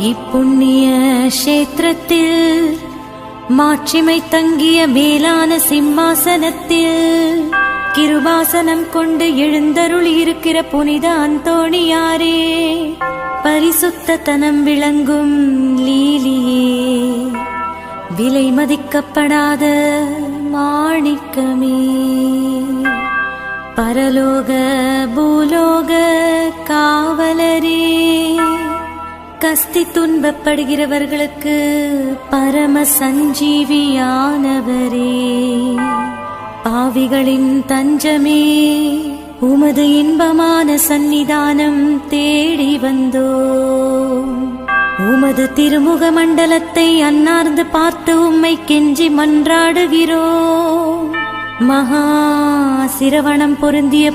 இப்புண்ணிய கஷேத்திரத்தில் மாட்சிமை தங்கிய மேலான சிம்மாசனத்தில் கிருபாசனம் கொண்டு எழுந்தருளி இருக்கிற புனித அந்தோணியாரே, பரிசுத்த தனம் விளங்கும் லீலியே, விலை மதிக்கப்படாத மாணிக்கமே, பரலோக பூலோக காவலரே, கஸ்தி துன்பப்படுகிறவர்களுக்கு பரம சஞ்சீவியானவரே, பாவிகளின் தஞ்சமே, உமது இன்பமான சந்நிதானம் தேடி வந்தோ. உமது திருமுக மண்டலத்தை அன்னார்ந்து பார்த்து உம்மை கெஞ்சி மன்றாடுகிறோம். மகா சிரவணம் பொருந்திய